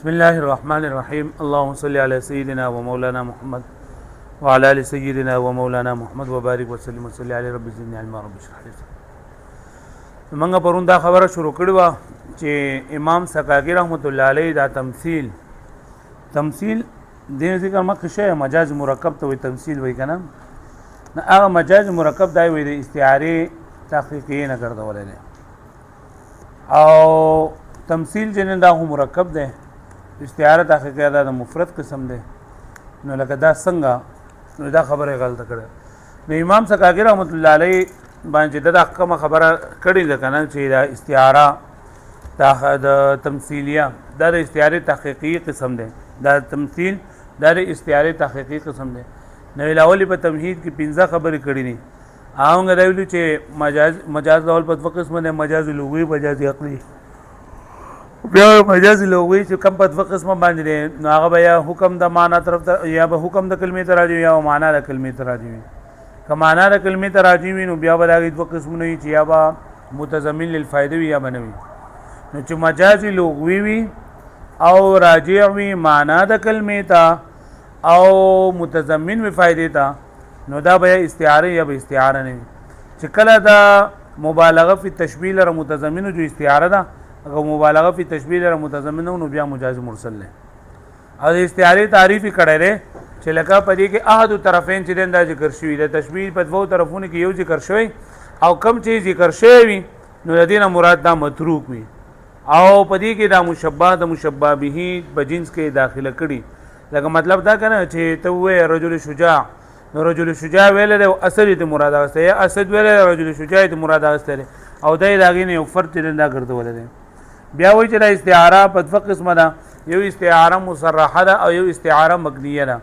بسم الله الرحمن الرحيم اللهم صل على سيدنا ومولانا محمد وعلى ال سيدنا ومولانا محمد وبارك وسلم وصلي على رب زدني علما رب اشرح لي منګه پرون دا خبره شروع کړې و چې امام سکاکی رحمت الله علیه دا تمثيل دې ذکر مخ شی مجاز مرکب ته وي تمثيل وای کنه نه هغه مجاز مرکب دای وي د استعاره تحقیقی نه ګرځولې او تمثيل جنن دا هو مرکب ده استعاره تحقیقی دا مفرد قسم ده نو لکه دا څنګه نو دا خبره غلطه کړه نو امام سکاکی رحمت الله علیه باندې دا کومه خبره کړې ده کنه چې دا استعاره د تمثيلیه دا د استعاره تحقیقی قسم ده دا تمثيل دا د استعاره تحقیقی قسم ده نو الاولی په تمهید کې 15 خبرې کړې دي هغه دا ویلو چې مجاز ډول په قسم ده مجاز لغوي مجاز عقلی بیا مجاز لغوي چې کم په قسم باندې دي نو هغه بیا حکم د معنا طرف یا به حکم د کلمې ته راځي یا معنا د کلمې ته راځي کمانا د کلمې ته راځي نو بیا به دا دوه قسمونه وي چې یا به متضمن للفائده وي یا بنوي نو چې مجاز لغوي وي او راجع وي معنا د کلمې ته او متضمن وي فائده ته نو دا به استعاره یا به استعاره نه وي چې کله دا مبالغه فی تشبیه لره متضمن جو استعاره ده اگر مبالغه فی تشبیه لره متضمن نو بیا مجاز مرسل له او استعاره تعریفی کړه لري چې لکه پدې کې احد طرفین چې دا ذکر شوی د تشبیه په دوه طرفونو کې یو ذکر شوی او کم چې ذکر شوی نو د دې نه مراد دا متروک وي او پدې کې دا مشبہ د مشبہ به په جنس کې داخله کړي لکه مطلب دا کنه چې ته وې رجل شجاع نو رجل شجاع ویل د اصل ته مراد واست یا اسد ویل رجل شجاع ته مراد واست او دای داګې نه یو فرق دا ګرځول دي بیا وایي چې دا استعاره په دوه قسمه ده یو استعاره مصرحه ده او یو استعاره مبنیه ده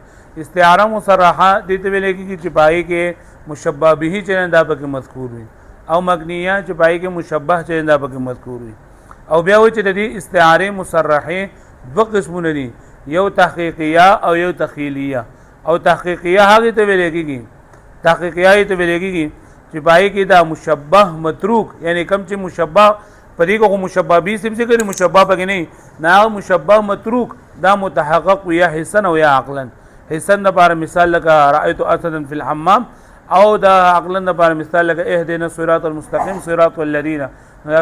استعاره مصرحه دې ته ویل کېږي چې پای کې مشبہ به چې دا پکې مذکور وي او مبنیه چې پای کې مشبہ چې دا پکې مذکور وي او بیا وایي چې د دې استعاره مصرحه دوه قسمونه دي یو تحقیقیه او یو تخیلیه او تحقیقیه هغه ته ویل کېږي تحقیقیه ته ویل کېږي چې پای کې دا مشبہ متروک یعنی کم چې مشبہ پدې کو مشبہ به سم څه کوي مشبہ پکې نه مشبہ متروک دا متحقق یا حسن او یا عقلا حسن لپاره مثال لکه رأيت اسدا في الحمام او دا عقلا لپاره مثال لکه اهدنا الصراط المستقيم صراط الذين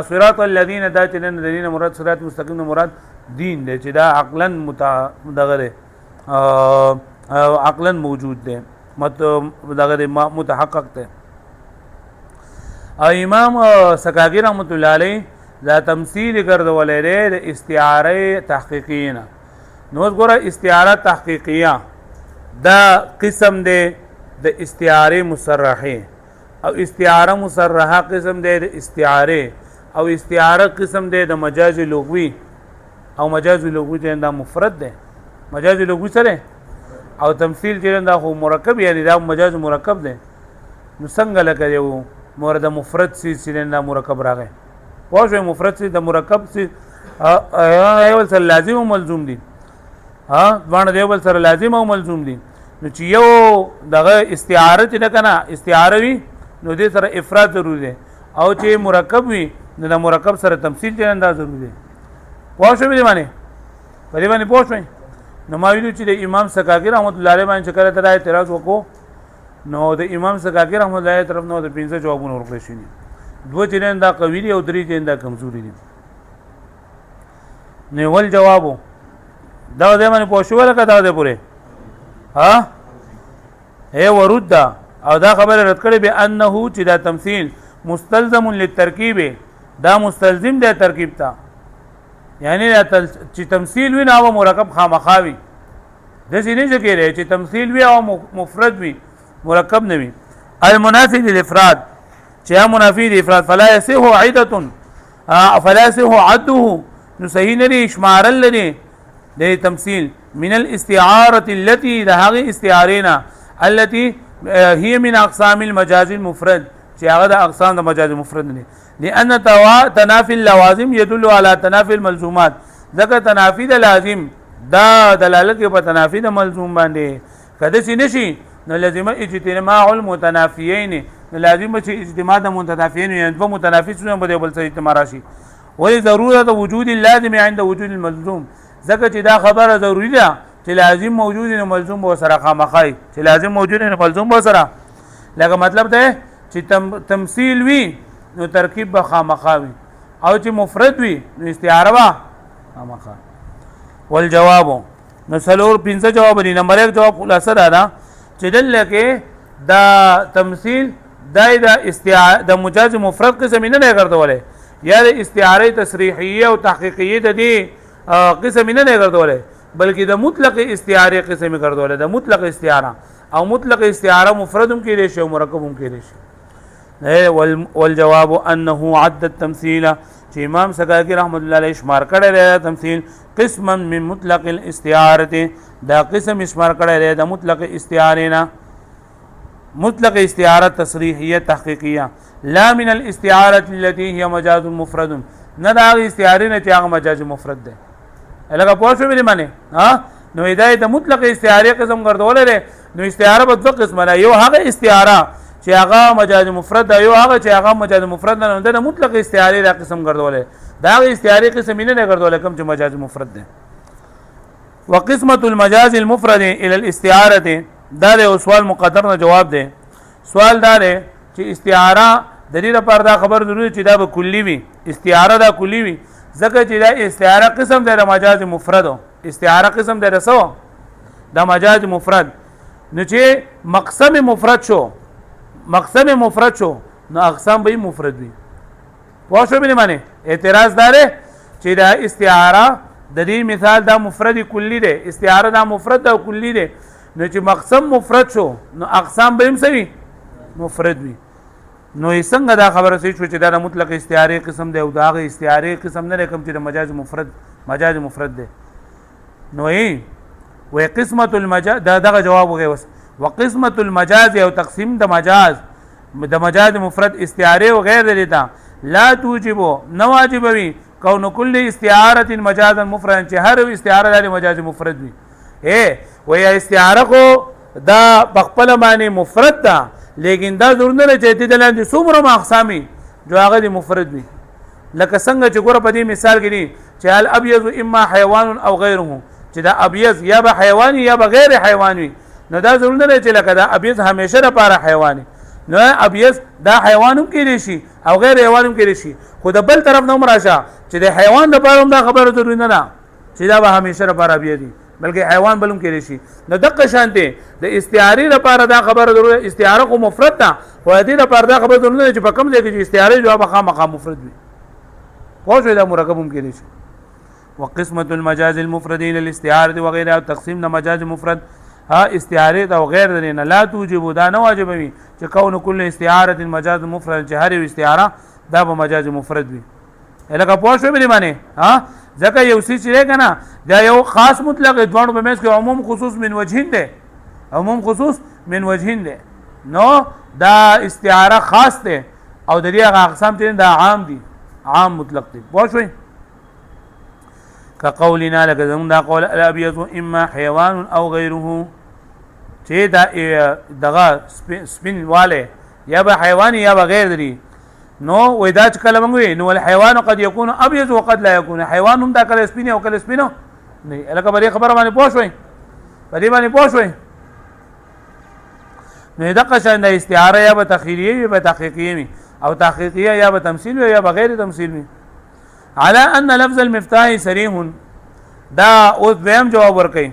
صراط الذين دا چې الذين مراد صراط مستقيم مراد دین دی چې دا عقلا دغه عقلا موجود دی دغه متحقق دی او امام سکاکی رحمت الله علیه دا تمثيل ګرځولې ده د استعاره تحقیقیه نو ګوره استعاره تحقیقیه دا قسم ده د استعاره مصرحه او استعاره مصرحه قسم ده د استعاره او استعاره قسم ده د مجاز لغوي او مجاز لغوي دا مفرد ده مجاز لغوي سره او تمثيل چې دا خو مرکب یعنی دا مجاز مرکب ده نو څنګه لکه یو مورد مفرد سی دا مرکب راغی واښو مفرد سی د مرکب سی ایول سره لازم او ملزوم دي ځوان دی ول سره لازم او ملزوم دي نو چې یو دغه استعاره چې نه کنه استعاره وي نو دې سره افراد ضروري دی او چې مرکب وي نو د مرکب سره تمثيل چې انداز ضروري دی واښو به باندې په دې باندې پوښتنه نو ما ویلو چې د امام سکاکی رحمت الله علیه باندې کله تر اعتراض وکړو نو د امام سکاکی رحمت الله علیه طرف نو د 15 جوابونه ورکړل شي دوه چې دا قوی دي او درې چې دا کمزوري دي نو ول جوابو دا دې باندې پوښتنه وکړه دا دې پوره ها هي ورد او دا خبره رد کړي به انه چې دا تمثيل مستلزم للترکیب دا مستلزم دی ترکیب ته یعنی چې تمثيل وي او مرکب خامخاوي د څه نه ذکر چې تمثيل وي او مفرد وي مرکب نه وي المنافي للافراد چې منافي للافراد فلا يصح عده فلا يصح عده نو صحیح نه دي اشمار لري د تمثيل من الاستعاره التي لهغه استعارينا التي هي من اقسام المجاز المفرد چې هغه د اقسام د مجاز مفرد نه لان تنافي اللوازم يدل على تنافي الملزومات ذکر تنافي د لازم دا دلالت په تنافي د ملزوم باندې کده شي نشي نو لازم اجتماع المتنافيين لازم چې اجتماع د متنافيين یعنی دو متنافي څونه په بل سره اجتماع راشي ولې ضرورت وجود اللازم عند وجود الملزوم ځکه چې دا خبره ضروری ده چې لازم موجود نه ملزوم به سره خامخای چې لازم موجود نه ملزوم به سره لکه مطلب ده چې تمثيل وي نو ترکیب به خامخا وي او چې مفرد وي نو استعاره به خامخا. والجواب نو سلور 15 جواب دي. نمبر 1 جواب خلاصه ده چې دلته کې دا تمثيل دای دا استعاره د مجاز مفرد قسم نه ګرځولې یا د استعاره تصریحیه او تحقیقیه د دې قسم نه ګرځولې بلکې د مطلق استعاره قسم ګرځولې د مطلق استعاره او مطلق استعاره مفردم کې لري او مرکبم کې لري. والجواب انه عد التمثيل چې امام سکاکی رحمت الله علیه شمار کړی دی تمثيل قسما من مطلق الاستعاره دا قسم شمار کړی دی د مطلق استعاره نه مطلق استعاره تصریحیه تحقیقیه لا من الاستعاره التي هي مجاز مفرد نه دا استعاره نه چې هغه مجاز مفرد ده لکه پوه شو به معنی ها نو هدايه د مطلق استعاره قسم ګرځول لري نو استعاره په دوه قسمه ده یو هغه استعاره چې هغه مجاز مفرد ده یو هغه چې هغه مجاز مفرد نه ده مطلق استعاره دا قسم ګرځول دا استعاره قسم نه ګرځول کوم چې مجاز مفرد ده. وقسمه المجاز المفرد الى الاستعاره دا د سوال مقدر نه جواب دی. سوال دا دی چې استعاره د دې لپاره دا خبر ضروري چې دا به کلی وي استعاره دا کلی وي ځکه چې دا استعاره قسم دی د مجاز مفرد استعاره قسم دی رسو دا مجاز مفرد نو چې مقسم مفرد شو نو اقسام به مفرد وي. پوه شو به معنی اعتراض دار چې دا استعاره د دې مثال دا مفرد کلی دی استعاره دا مفرد او کلی دی نو چې مقسم مفرد شو نو اقسام به هم سوي مفرد وي. نو څنګه دا خبره شي چې دا مطلق استعاره قسم دی او دا استعاره قسم نه کوم چې مجاز مفرد دی نو وې قسمه المجاز دا جواب وګي وس وقسمه المجاز او تقسیم د مجاز مفرد استعاره او غیر دیتا لا توجب نو واجب وي کون کل استعاره مجازا مفرد چې هر استعاره د مجاز مفرد وي وې استعاره کو دا بخپل معنی مفرد ده لیکن دا ضرور نه چې د لاندې څومره اقسامي جو هغه دي مفرد وي لکه څنګه چې ګوره په دې مثال کې دي چې الابيض اما حيوان او غيره چې دا ابيض یا به حیواني یا به غیر حیواني نو دا ضرور نه چې لکه دا ابيض همیشه لپاره حیواني نو ابيض دا حیوانم کې شي او غیر حیوانم کې شي خو د بل طرف نوم راشه چې د حیوان لپاره هم دا خبره ضروري نه ده چې دا به همیشه لپاره ابيض دي بلکې حیوان بلوم کې شي نو دغه شانته د استعاره لپاره دا خبره ضروري استعاره کو مفرد ده خو دې لپاره دا خبره ضروري نه چې په کوم ځای کې استعاره جواب خامخا مفرد وي خو دا مرکب هم کې شي. وقسمه المجاز المفرد للاستعاره وغيرها تقسيم مجاز مفرد ها استعاره او غیر دینه لا توجب دا نه واجب وي چې کون کل استعاره مجاز مفرد جهر استعاره دا به مجاز مفرد وي لکه پوه شو به معنی ها ځکه یو څه چې کنه دا یو خاص مطلق دوه په مېس کې عموم خصوص من وجهین ده عموم خصوص من وجهین ده نو دا استعاره خاص ده او د دې اقسام چې دا عام دي عام مطلق دي پوه شو كقولنا لك دا قول الابيض اما حيوان او غيره چې دا دغه سپین والے یا به حیوان یا به غیر دی نو ودا چې کلمه وي نو الحيوان قد يكون ابيض وقد لا يكون حيوان هم دا کله سپین او کله سپینو نه الکه بری خبره باندې پوښوي بری باندې پوښوي نه دا قشن د استعاره یا به تخیریه یا به تحقیقیه او تحقیقیه یا به تمثيل یا به غیر تمثيل على ان لفظ المفتاح صريح دا اوس ویم جواب ورکړي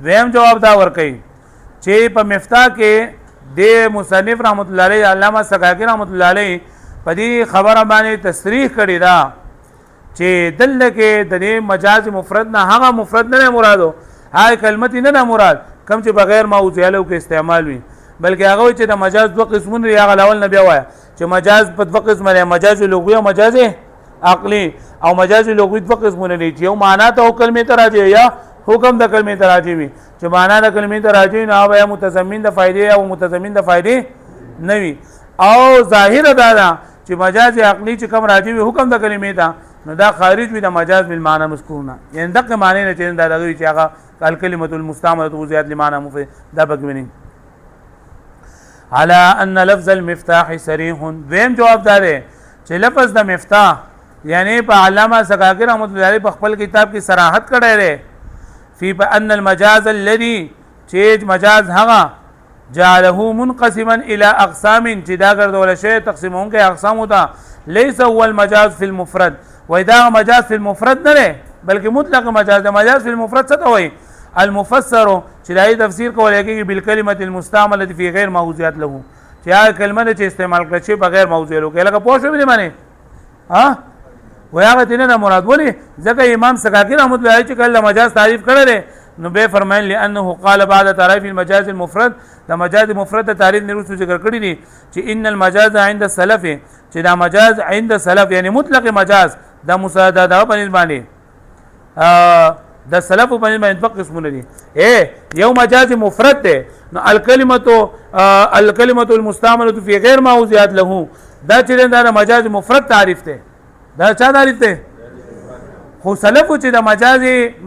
ویم جواب دا ورکړي چې په مفتاح کې د مصنف رحمت الله علیه علامه سکاکی رحمت الله علیه په دې خبره باندې تصریح کړی دا چې دل کې د مجاز مفرد نه هغه مفرد نه مرادو هاي کلمت نه مراد کوم چې بغیر موضوع له کې استعمال وي بلکې هغه چې د مجاز دوه قسمونه یا غلاول نه بیا وای چې مجاز په دوه قسمه لري مجاز لغوي او مجاز عقلی او مجاز لغوي دوه قسمونه لري چې یو معنا ته کلمې ته راځي یا حکم د کلمې ته راځي وي چې معنا د کلمې ته راځي نه او متضمن د فائدې او متضمن د فائدې نه وي او ظاهر دا چې مجاز عقلی چې کوم راځي وي حکم د کلمې ته نو دا خارج وي د مجاز بالمعنى مذکورنا یعنی دغه معنی نه چې دا دغه چې هغه الکلمه المستعمله وزيات لمعنى مفرد دا بګویني على ان لفظ المفتاح صريح ویم جواب دار چې لفظ د مفتاح یعنی په علامه سکاکی رحمت الله علیه په خپل کتاب کې صراحت کړی دی فی بان المجاز الذي چې مجاز هغه جعله منقسما الى اقسام چې دا ګرځول شوی تقسیمون کې اقسام وتا ليس هو المجاز في المفرد واذا مجاز في المفرد نه بلکې مطلق مجاز د مجاز في المفرد څه ته وایي المفسر چې دای تفسیر کولای کېږي بالکلمه المستعمله في غیر موضوعات له چې هغه کلمه چې استعمال کړي په غیر موضوع له کې لکه پوه شو به معنی ها ویا غته نه مراد ولي ځکه امام سکاکی رحمت الله علیه چې کله مجاز تعریف کړی نو به فرمایل لانه قال بعد تعریف المجاز المفرد د مجاز مفرد تعریف نورو ذکر کړی دي چې ان المجاز عند السلف چې دا مجاز عند السلف یعنی مطلق مجاز د مساعده د باندې د سلف په باندې دوه قسمونه دي یو مجاز مفرد ده نو الکلمه المستعمله في غیر موضوعات له دا چې دا مجاز مفرد تعریف ده دا چا تعریف ده خو سلف چې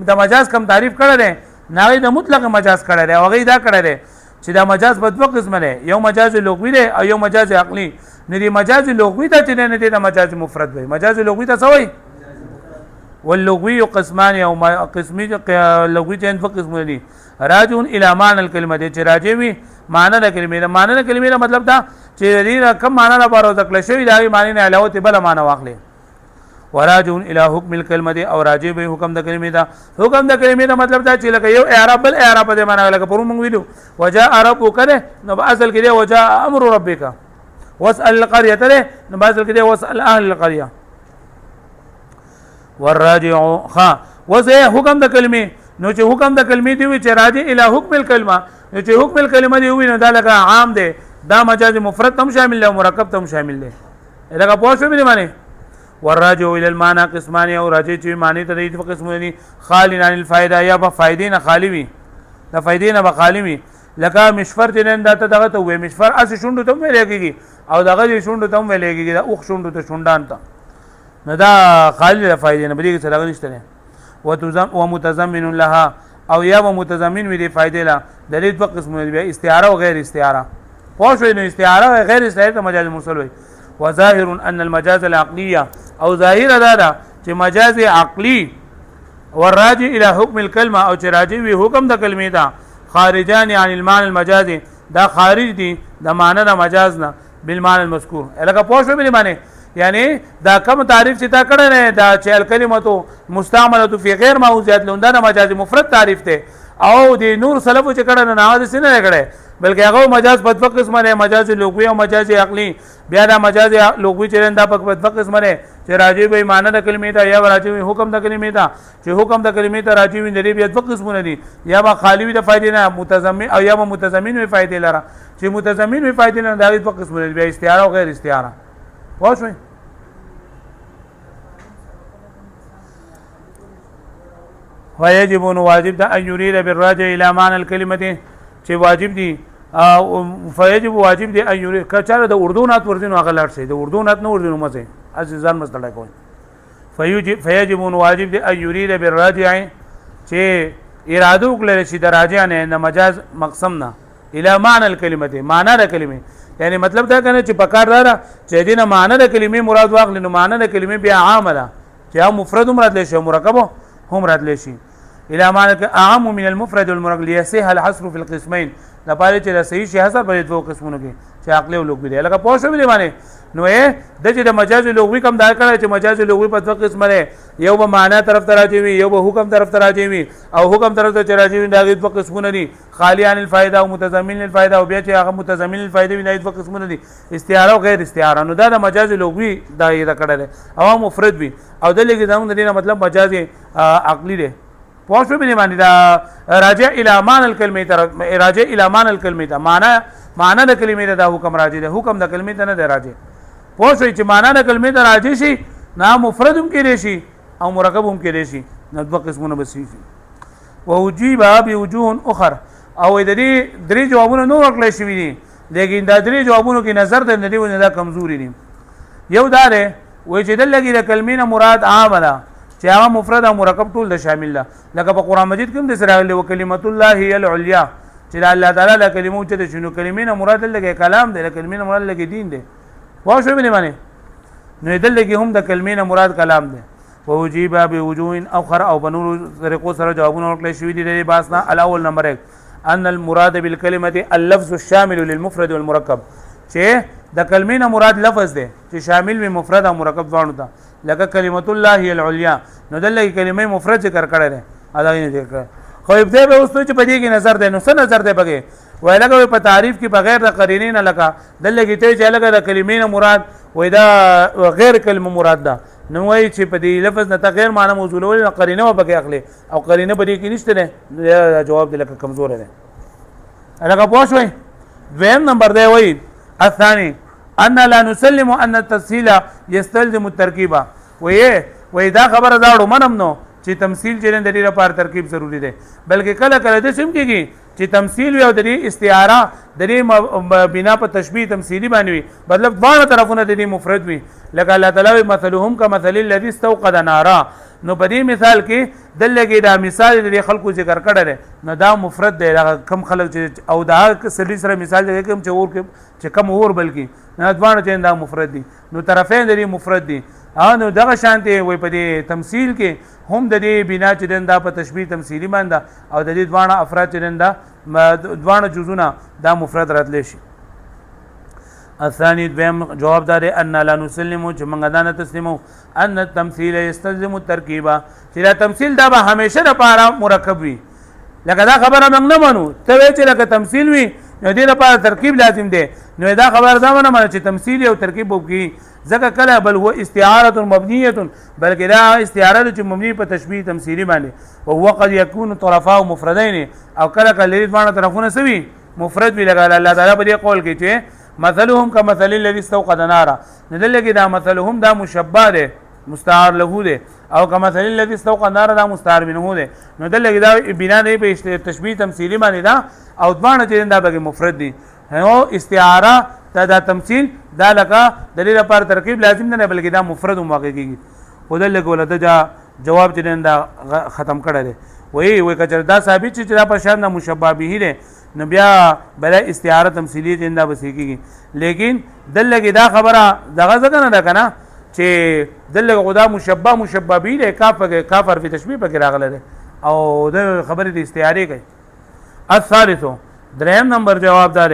د مجاز کم تعریف کړی دی نه د مطلق مجاز کړی دی او هغه دا کړی دی چې دا مجاز په دوه قسمه دی یو مجاز لغوي دی او یو مجاز عقلی نه دی مجاز لغوي ته چې نه دی د مجاز مفرد وي مجاز لغوي ته څه وایي واللغوي قسمان او قسمي لغوي چې دوه قسمه دي راجعون الى معنى الكلمه دي چې راجع وي معنی د کلمې معنی د کلمې مطلب دا چې دې کم معنی لپاره ذکر شوی دا معنی نه علاوه بل معنی واخلي وراجعون الى حکم الكلمه او راجع به حکم د کلمې دا حکم د کلمې دا مطلب دا چې لکه یو اعراب بل اعراب د معنی لکه پرون موږ ویلو وجاء ربك نو اصل کې دی وجاء امر ربك واسال القريه ته نو اصل کې دی واسال اهل القريه والراجع ها وزه حکم د کلمې نو چې حکم د کلمې دی چې راجع الى حکم الكلمه نو چې حکم الكلمه دی ویني دا لکه عام دی دا مجاز مفرد تم شامل دی مرکب تم شامل دی دا په پوښتنه باندې معنی والراجع الى المعنى قسمان او راجع چې معنی ته د قسمونه دي خالي عن الفائده یا په فائدې نه خالی وي د فائدې نه به خالی وي لکه مشفر چې نن دته دغه ته وې مشفر اس شوندو ته ویل کېږي او دغه شوندو ته ویل کېږي دا اوخ شوندو ته شوندان ته نه دا خالی د فائدې نه بلکې څه نشته نه ومتضمن لها او یا متضمن وي د فائدې لا د دې دوه قسمونه دي استعاره او غیر استعاره پوه شو نو استعاره غیر استعاره مجاز مرسل وي وظاهر ان المجاز العقليه او ظاهر دا چې مجاز عقلی والراجع الى حکم الكلمه او چې راجع وي حکم د کلمې دا خارجان عن المعنى المجازي دا خارج دي د معنی د مجاز نه بالمعنى المذکور الګه پوښتنه به معنی یعنی دا کوم تعریف چې تا کړی نه دا چې الکلمه مستعمله فی غیر موضوعات لوندا د مجاز مفرد تعریف ته او د نور سلفو چې کړه نه نواز سینه کړي بلکې هغه مجاز په دوه قسمه نه مجاز لغوي او مجاز عقلی بیا دا مجاز لغوي چې دا په دوه قسمه نه چې راجع به معنی د کلمې ته یا راجع به حکم د کلمې ته چې حکم د کلمې ته راجع وي لري بیا دوه قسمونه دي یا با خالی وي د فائدې نه متضمن او یا متضمن وي فائدې لره چې متضمن وي فائدې نه دا دوه قسمونه دي بیا استعاره او غیر استعاره واښوي ويجب واجب ده ان يريد بالراجع الى معنى الكلمه چې واجب دي فيجب واجب دي ان يريد کچاره د اردو نات ورزینو غلط شي د اردو نات نو ورزینو مزه عزیزان مستړی کوي فيجب واجب دي ان يريد بالراجع چې اراده وکړي چې د راجع نه مجاز مقسم نه الى معنى الكلمه معنی د کلمې یعنی مطلب دا کنه چې پکار دارا چې دینه معنی د کلمې مراد واخلي نو معنی د کلمې بیا عام ده چې مفرد مراد لشي مرکب هم مراد لشي الى معنى اعم من المفرد والمركب ليصح الحصر في القسمين دا پاره چې صحیح شي حصر په دوه قسمونو کې چې عقلي او لغوي دی لکه پوه شو به معنی نو د چې د مجاز لغوي کم دا کړی چې مجاز لغوي په دوه قسمه دی یو به معنی طرف ته راځي وي یو به حکم طرف ته راځي وي او حکم طرف ته راځي وي دا دوه قسمونه دي خالی عن الفائده او متضمن للفائده او بیا چې هغه متضمن للفائده وي دا دوه قسمونه دي استعاره او غیر استعاره نو دا د مجاز لغوي دا یې کړی او مفرد وي او د لګي زموږ د دې مطلب مجاز عقلي دی پوښتنه به معنی دا راجع الى معنى الكلمه راجع الى معنى الكلمه معنی د کلمې دا حکم راجع ده حکم د کلمې ته نه دی راجع پوښتنه چې معنی د کلمې ته راجع شي نه مفرد هم کې شي او مرکب هم کې شي نو دوه قسمونه به شي ووجيب بوجوه اخر او د دې درې جوابونه نو ورکړل شوی دي لیکن دا درې جوابونو کې نظر د ندی ونه دا کمزوري دي یو دا ده وای چې د لګي د کلمې نه مراد عام ده چې هغه مفرد او مرکب ټول د شامل ده لکه په قران مجید کې هم د سره له کلمت الله هي العليا چې الله تعالی له کلمو چې شنو کلمې نه مراد لګي کلام ده کلمې نه مراد لګي دین ده واښو به نه معنی نو دلته کې هم د کلمې نه مراد کلام دی ووجيب بوجوه اخر او بنور طریقو سره جوابونه ورکړل شوي دي د باسنا الاول نمبر 1 ان المراد بالكلمه اللفظ الشامل للمفرد والمركب چې د کلمې نه مراد لفظ دی چې شامل وي مفرد او مرکب ځوانو ته لکه کلمت الله العليا نو دلته کلمې مفرد ذکر کړل دی ادا نه ذکر خو ابتدا به اوس چې په دې کې نظر دی نو څه نظر دی بګي وای لکه په تعریف کې بغیر د قرینې نه لکه دلته کې ته چې لکه د کلمې نه مراد وای دا غیر کلمه مراد ده نو وای چې په دې لفظ نه غیر معنی موصول ول قرینه وبګي اخلي او قرینه په دې کې نشته نه جواب دی لکه کمزور دی لکه پوښوي دویم نمبر دی وای الثاني ان لا نسلم ان التسهيل يستلزم التركيب وای دا خبره داړو منم نو چې تمثيل چې د دې لپاره ترکیب ضروری دی بلکې کله کله د سم کېږي چې تمثيل وي او د دې استعاره د دې بنا په تشبيه تمثيلي باندې وي مطلب دوه طرفونه د دې مفرد وي لکه الله تعالی مثلهم كمثل الذي استوقد نارا نو په دې مثال کې دلته دا مثال د خلکو ذکر کړل نو دا مفرد دی کم خلک او دا سړي سره مثال دی کوم چې اور کې چې کم اور بلکې نه دوه چې دا مفرد دي نو طرفین د دې مفرد دي نو دغه شانتي وي په دې تمثيل کې هم د دې بنا چې دا په تشبيه تمثيلي باندې او د دې دوه افراد چې دا دوه جزونه دا مفرد راتلی شي الثاني دویم جواب دار ان لا نسلم چې موږ دا نه تسلیمو ان التمثيل يستلزم التركيب چې دا تمثيل دا به همیشه لپاره مرکب وي لکه دا خبره موږ نه منو ته چې لکه تمثيل وي نو دې لپاره ترکیب لازم دی نو دا خبره دا نه منو چې تمثيل او ترکیب وکړي ځکه کله بل هو استعاره مبنيه بلکې دا استعاره چې مبني په تشبيه تمثيلي باندې او هو قد يكون طرفا مفردين او کله کله لري طرفونه سوي مفرد وی لګا الله تعالی په دې قول کې چې مثلهم كمثل الذي استوقد نارا ندل کې دا مثلهم دا مشبہ ده مستعار له ده او كمثل الذي استوقد نارا دا مستعار منه ده ندل کې دا بنا نه په تشبيه تمثيلي باندې دا او ځوان چې دا به مفرد دي هو استعاره دا تمثيل دا لکه د دې لپاره ترکیب لازم نه بلکې دا مفرد واقع کیږي ودل کې ولته جواب چې دا ختم کړه ده وای کچر دا ثابت چې دا په شان مشبہ به ده نو بیا بل استعاره تمثيليه جندا بسیږي لیکن دلته دا خبره دغه ځکه نه ده کنه چې دلته خدا مشبہ به ده کافر په تشبيه پکې راغله ده او د خبره د استعاره کوي الثالث دریم نمبر جواب دار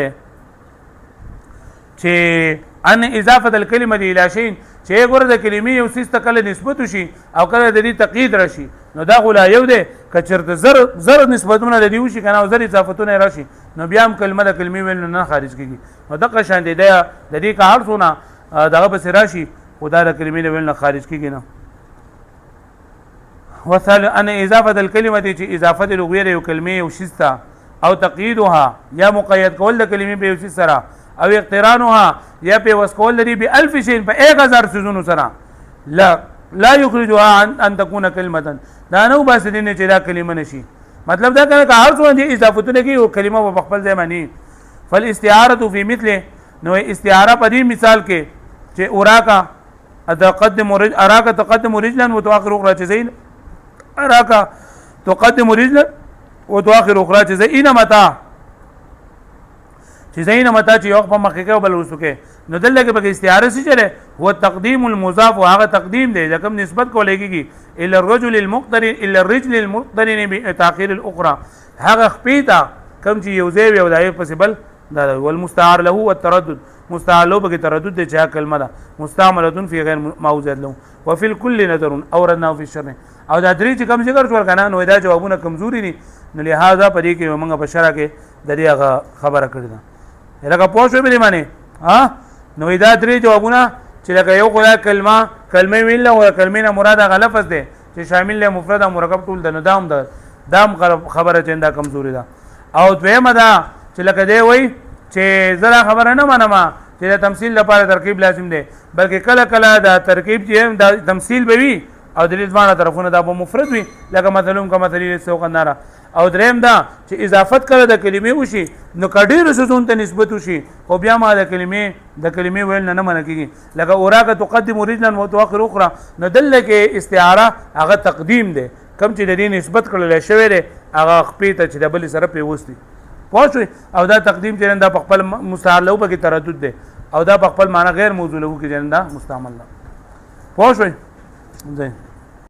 چې ان اضافه الكلمه الى شيء چې ګوره د کلمې یو څه کله نسبت شي او کله د دې تقید راشي نو دا غلا یو دی کچرته زر نسبتونه د دې وشي کنه او زر اضافتونه راشي نو بیا هم کلمه د کلمې ویل نه خارج کیږي نو دغه شان دی د دې کا هر څونه دغه بس راشي خدا د کلمې ویل نه خارج کیږي نه وصل ان اضافه الكلمه چې اضافه لغویه یو کلمې او شستا او تقییدها یا مقید کول د کلمې په یو شي سره او اقترانها یا په وسکول لري به 1000 شین په 1000 سيزونو سره لا يخرجها ان تكون كلمه دا نو بس دې نه چې دا کلمه نشي مطلب دا کنه که هر څو دي اضافتونه کې یو کلمه په خپل ځای معنی فالاستعاره في مثله نو استعاره په دې مثال کې چې اوراکا اراکا تقدم رجلا وتؤخر اخرى زين اراکا تقدم رجلا وتؤخر اخرى زين متى چې زین متا چې یو په مخکې کې بل وسوکه نو دلته کې به استعاره څه چره هو تقدیم المضاف هغه تقدیم دی چې کوم نسبت کولېږي الا الرجل المقترن الا الرجل المقترن بتاخير الاخرى هغه خپیتا کوم چې یو ځای یو دای پسبل دا والمستعار له والتردد مستعار له به تردد دی چې کلمه ده مستعمله فی غیر موضع له وفي الكل نظر اوردنا في الشر او دا درې چې کوم ذکر ور کنه نو دا جوابونه کمزوري دي نو لہذا پدې کې موږ په شرع کې د دې خبره کړې ده لکه پوښتنه به معنی نو دا درې جوابونه چې لکه یو خدای کلمه ویل او کلمه نه مراد غ لفظ دی چې شامل له مفرد او مرکب ټول د ندام ده دام خبره چنده کمزوري ده او دویمه ده چې لکه دی وای چې زړه خبره نه منما چې د تمثيل لپاره ترکیب لازم دی بلکې کله کله دا ترکیب چې د تمثيل به وي او د دې ځوانه طرفونه دا به مفرد وي لکه مثلهم کما مثلی سوق النار او دریم دا چې اضافت کړه د کلمې وشي نو کډیر سزون ته نسبت وشي او بیا ما د کلمې ویل نه منه کیږي لکه اوراکه تقدم رجلا وتؤخر اخرى نو دلته کې استعاره هغه تقدیم دی کم چې د دې نسبت کړل شوی دی هغه خپې ته چې د بل سره پیوستي پوه او دا تقدیم چې دا په خپل مستعار له په کې تردد دی او دا په خپل معنی غیر موضوع له کې جندا مستعمل پوه شوئ ځئ